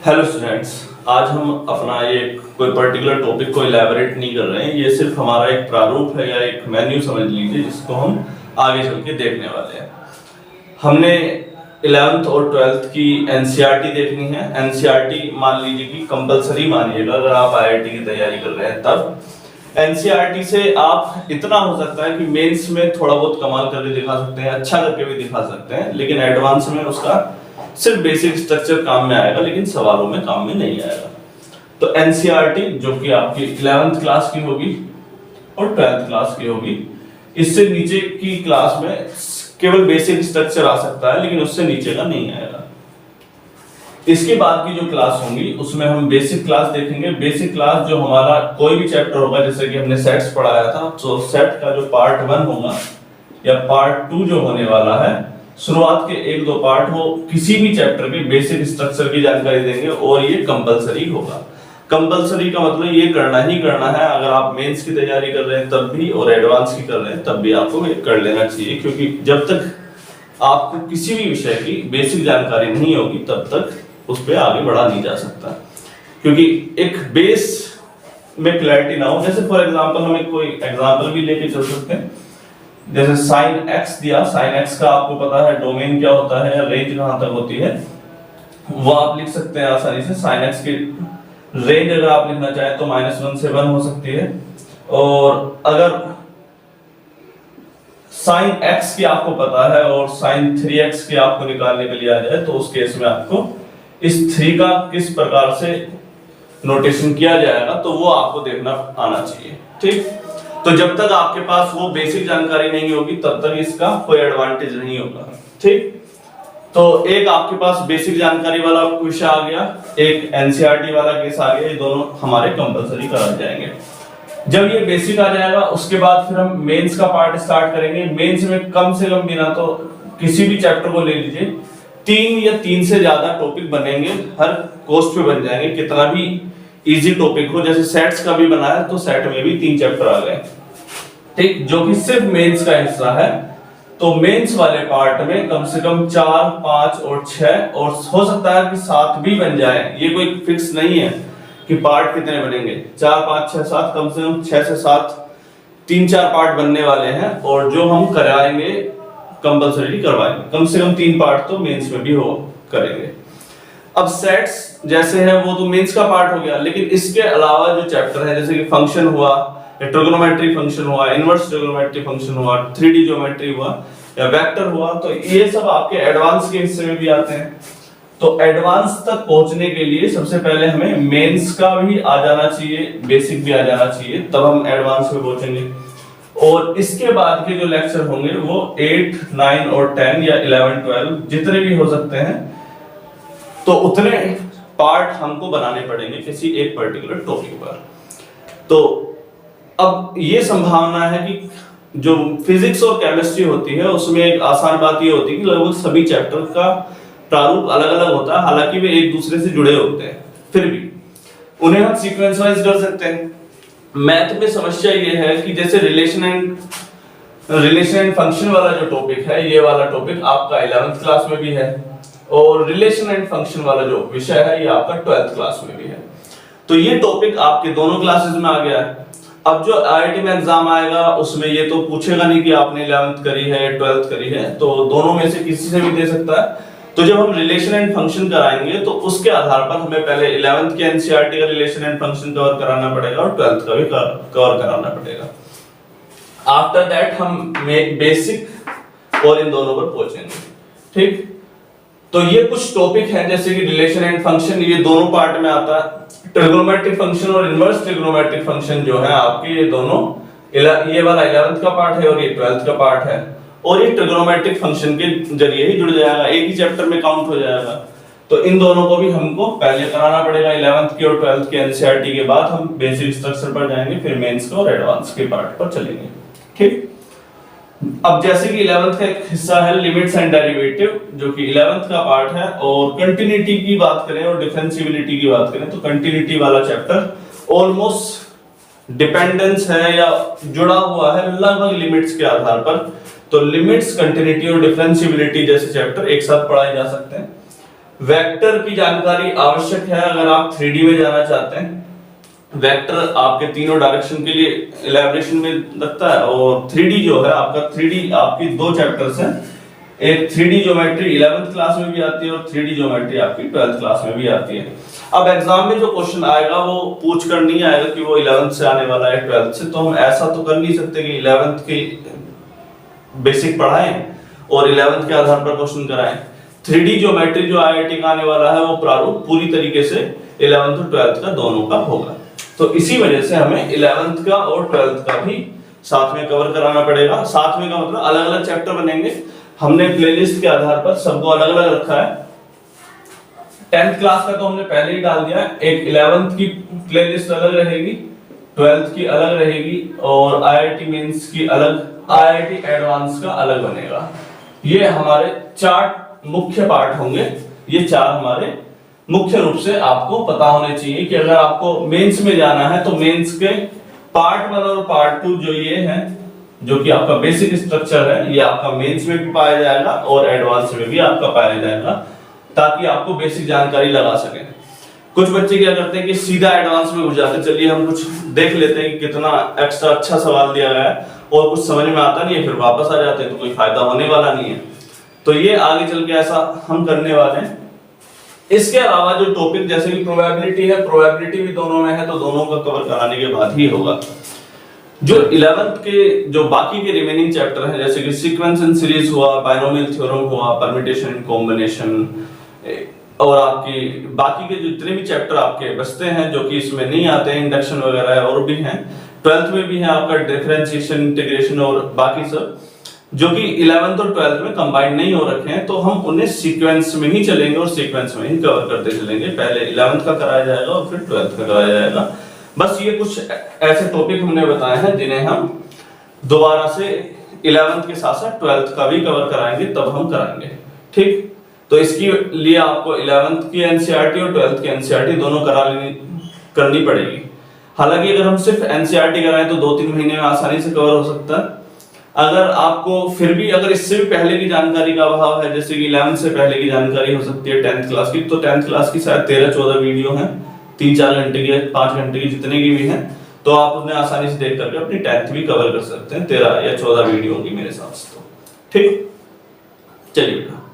Hello students, आज हम अपना ये कोई पर्टिकुलर टॉपिक को इलैबोरेट नहीं कर रहे हैं। ये सिर्फ हमारा एक प्रारूप है या एक मेन्यू समझ लीजिए, जिसको हम आगे चल के देखने वाले हैं। हमने 11th और 12th की एनसीईआरटी देखनी है। एनसीईआरटी मान लीजिए कि कंपलसरी मानिएगा, अगर आप आईआईटी की तैयारी कर रहे हैं तब एनसीईआरटी से आप इतना हो सकता है कि मेंस में थोड़ा बहुत कमाल करके दिखा सकते हैं, अच्छा करके भी दिखा सकते हैं, लेकिन एडवांस में उसका सिर्फ बेसिक स्ट्रक्चर काम में आएगा, लेकिन सवालों में काम में नहीं आएगा। तो एनसीईआरटी जो कि आपकी 11th क्लास की होगी और 12th क्लास की होगी, इससे नीचे की क्लास में केवल बेसिक स्ट्रक्चर आ सकता है, लेकिन उससे नीचे का नहीं आएगा। इसके बाद की जो क्लास होंगी उसमें हम बेसिक क्लास देखेंगे। बेसिक क्लास जो हमारा कोई भी चैप्टर होगा, जैसे कि हमने सेट्स पढ़ाया था, तो सेट का जो पार्ट 1 होगा या पार्ट 2 जो होने वाला है, शुरुआत के 1-2 पार्ट वो किसी भी चैप्टर के बेसिक स्ट्रक्चर की जानकारी देंगे और ये कंपलसरी होगा। कंपलसरी का मतलब ये करना ही करना है, अगर आप मेंस की तैयारी कर रहे हैं तब भी और एडवांस की कर रहे हैं तब भी आपको कर लेना चाहिए, क्योंकि जब तक आपको किसी भी विषय की बेसिक जानकारी नहीं होगी तब तक उस पर आगे बढ़ा नहीं जा सकता। क्योंकि एक बेस में क्लैरिटी ना हो, जैसे फॉर एग्जांपल हम एक कोई एग्जांपल भी लेके चल सकते हैं। जैसे sin x दिया, sin x का आपको पता है डोमेन क्या होता है या रेंज कहां तक होती है, वो आप लिख सकते हैं आसानी से। sin x की रेंज अगर आप लिखना चाहें तो -1 से 1 हो सकती है, और अगर sin x की आपको पता है और sin 3x की आपको निकालने के लिए आ जाए, तो उस केस में आपको इस 3 का किस प्रकार से नोटेशन किया जाएगा तो वो आपको देखना आना चाहिए। ठीक, तो जब तक आपके पास वो बेसिक जानकारी नहीं होगी तब तक इसका कोई एडवांटेज नहीं होगा। ठीक, तो एक आपके पास बेसिक जानकारी वाला विषय आ गया, एक एनसीईआरटी वाला केस आ गया, ये दोनों हमारे कंपलसरी कराए जाएंगे। जब ये बेसिक आ जाएगा उसके बाद फिर हम मेंस का पार्ट स्टार्ट करेंगे। मेंस में कम से कम बिना तो किसी भी चैप्टर को ले लीजिए 3 या 3 से ज्यादा टॉपिक बनेंगे, हर कोर्स पे बन जाएंगे। कितना भी इजी टॉपिक हो, जैसे सेट्स का भी बना है तो सेट में भी 3 चैप्टर आ गए, ठीक, जो कि सिर्फ मेंस का हिस्सा है। तो मेंस वाले पार्ट में कम से कम 4, 5 और 6 और हो सकता है कि 7 भी बन जाए, ये कोई फिक्स नहीं है कि पार्ट कितने बनेंगे। 4, 5, 6, 7, कम से कम 6 से 7 3-4 पार्ट बनने वाले हैं, और जो हम कराएंगे कंपलसरी करवाएंगे। कम से कम 3 पार्ट तो मेंस में भी हो करेंगे। अब सेट्स जैसे है वो तो मेंस का पार्ट हो गया, लेकिन इसके अलावा जो चैप्टर है, जैसे कि फंक्शन हुआ, ट्रिगोनोमेट्री फंक्शन हुआ, इनवर्स ट्रिगोनोमेट्री फंक्शन हुआ, 3D ज्योमेट्री हुआ या वेक्टर हुआ, तो ये सब आपके एडवांस के हिस्से में भी आते हैं। तो एडवांस तक पहुंचने के लिए सबसे पहले हमें मेंस का भी आ जाना चाहिए, बेसिक भी आ जाना चाहिए, तब हम एडवांस में पहुंचेंगे। और इसके बाद के जो लेक्चर होंगे वो 8, 9 और 10 या 11, 12 जितने भी हो सकते हैं, तो उतने पार्ट हमको बनाने पड़ेंगे किसी एक पर्टिकुलर टॉपिक पर। तो अब ये संभावना है कि जो फिजिक्स और केमिस्ट्री होती है उसमें एक आसान बात ये होती है कि लगभग सभी चैप्टर का प्रारूप अलग अलग होता है, हालांकि वे एक दूसरे से जुड़े होते हैं, फिर भी उन्हें हम सीक्वेंस वाइज कर सकते हैं। मैथ में समस्या ये है कि जैसे रिलेशन एंड फंक्शन वाला जो टॉपिक है, ये वाला टॉपिक आपका 11th क्लास में भी है, और रिलेशन एंड फंक्शन वाला जो विषय है ये आपका 12th क्लास में भी है। तो ये टॉपिक आपके दोनों क्लासेस में आ गया है। अब जो आईआईटी में एग्जाम आएगा उसमें ये तो पूछेगा नहीं कि आपने 11th करी है 12th करी है, तो दोनों में से किसी से भी दे सकता है। तो जब हम रिलेशन एंड फंक्शन कराएंगे तो उसके आधार पर हमें पहले 11th के एनसीईआरटी का रिलेशन एंड फंक्शन कवर कराना पड़ेगा और 12th का भी कवर कराना पड़ेगा। आफ्टर दैट हम बेसिक और इन दोनों पर पहुंचेंगे। ठीक, तो ये कुछ टॉपिक हैं, जैसे कि रिलेशन एंड फंक्शन, ये दोनों पार्ट में आता है। ट्रिगोनोमेट्रिक फंक्शन और इनवर्स ट्रिगोनोमेट्रिक फंक्शन जो है आपके, ये दोनों, ये वाला 11th का पार्ट है और ये 12th का पार्ट है, और ये ट्रिगोनोमेट्रिक फंक्शन के जरिए ही जुड़ जाएगा, एक ही चैप्टर में काउंट हो जाएगा। तो इन दोनों को भी हमको पहले कराना पड़ेगा। 11th की और 12th के एनसीईआरटी के बाद हम बेसिक स्ट्रक्चर पर जाएंगे, फिर मेंस का और एडवांस के पार्ट पर चलेंगे। ठीक, अब जैसे कि 11th का एक हिस्सा है लिमिट्स एंड डेरिवेटिव, जो कि 11th का पार्ट है, और कंटिन्यूटी की बात करें और डिफरेंशिएबिलिटी की बात करें तो कंटिन्यूटी वाला चैप्टर ऑलमोस्ट डिपेंडेंस है या जुड़ा हुआ है लगभग लिमिट्स के आधार पर। तो लिमिट्स, कंटिन्यूटी और डिफरेंशिएबिलिटी जैसे चैप्टर एक साथ पढ़ाए जा सकते हैं। वेक्टर की जानकारी आवश्यक है अगर आप 3D में जाना चाहते हैं। वेक्टर आपके तीनों डायरेक्शन के लिए इलेबोरेशन में लगता है, और 3D जो है आपका 3D आपकी दो चैप्टर्स हैं, एक 3D ज्योमेट्री 11th क्लास में भी आती है और 3D ज्योमेट्री आपकी 12th क्लास में भी आती है। अब एग्जाम में जो क्वेश्चन आएगा वो पूछ कर नहीं आएगा कि वो 11th से आने वाला है 12th से, तो हम ऐसा तो कर नहीं सकते कि 11th की बेसिक पढ़ाएं और 11th के आधार पर क्वेश्चन कराएं। 3D ज्योमेट्री जो IIT का आने वाला है वो प्रारूप पूरी तरीके से 11th और 12th का दोनों का होगा, तो इसी वजह से हमें 11th का और 12th का भी साथ में कवर कराना पड़ेगा। साथ में का मतलब अलग अलग चैप्टर बनेंगे, हमने प्लेलिस्ट के आधार पर सबको अलग अलग रखा है। 10th क्लास का तो हमने पहले ही डाल दिया है, एक 11th की प्लेलिस्ट अलग रहेगी, 12th की अलग रहेगी और IIT मेंस की अलग, IIT एडवांस का अलग बनेगा। ये हमारे 4 मुख्य पार्ट होंगे, ये 4 हमारे मुख्य रूप से आपको पता होने चाहिए कि अगर आपको मेंस में जाना है तो मेंस के पार्ट 1 और पार्ट 2 जो ये है, जो कि आपका बेसिक स्ट्रक्चर है, ये आपका मेंस में भी पाया जाएगा और एडवांस में भी आपका पाया जाएगा, ताकि आपको बेसिक जानकारी लगा सकें। कुछ बच्चे क्या करते हैं कि सीधा एडवांस में घुस जाते हैं, चलिए हम कुछ देख लेते हैं कि कितना एक्स्ट्रा अच्छा सवाल दिया गया है, और कुछ समझ में आता नहीं है, फिर वापस आ जाते हैं, तो कोई फायदा होने वाला नहीं है। तो ये आगे चल के ऐसा हम करने वाले हैं। इसके अलावा जो टॉपिक जैसे कि प्रोबेबिलिटी है, प्रोबेबिलिटी भी दोनों में है, तो दोनों का कवर कराने के बाद ही होगा। जो 11th के जो बाकी के रिमेनिंग चैप्टर हैं, जैसे कि सीक्वेंस एंड सीरीज हुआ, बायनोमियल थ्योरम हुआ, परम्यूटेशन एंड कॉम्बिनेशन, और आपकी बाकी के जितने भी चैप्टर आपके बचते हैं जो कि इसमें नहीं आते हैं, इंडक्शन वगैरह और भी हैं, 12th में भी है आपका डिफरेंशिएशन, इंटीग्रेशन और बाकी सब, जो कि 11th और 12th में कंबाइंड नहीं हो रखे हैं, तो हम उन्हें सीक्वेंस में ही चलेंगे और सीक्वेंस में ही कवर करते चलेंगे। पहले 11th का कराया जाएगा और फिर 12th का कराया जाएगा। बस ये कुछ ऐसे टॉपिक हमने बताए हैं जिन्हें हम दोबारा से 11th के साथ साथ 12th का भी कवर कराएंगे, तब हम कराएंगे, ठीक। तो इसके लिए आपको 11th की NCERT और 12th की NCERT दोनों करनी पड़ेगी। हालांकि अगर हम सिर्फ NCERT कराएं तो 2-3 महीने में आसानी से कवर हो सकता है। अगर आपको फिर भी अगर इससे भी पहले की जानकारी का अभाव है, जैसे कि 11th से पहले की जानकारी हो सकती है 10th क्लास की, तो 10th क्लास की शायद 13-14 वीडियो हैं, 3-4 घंटे की, 5 घंटे की, जितने की भी हैं, तो आप उन्हें आसानी से देख करके अपनी 10th भी कवर कर सकते हैं 13 या 14 वीडियो की मेरे हिसाब से। तो ठीक, चलिए बेटा।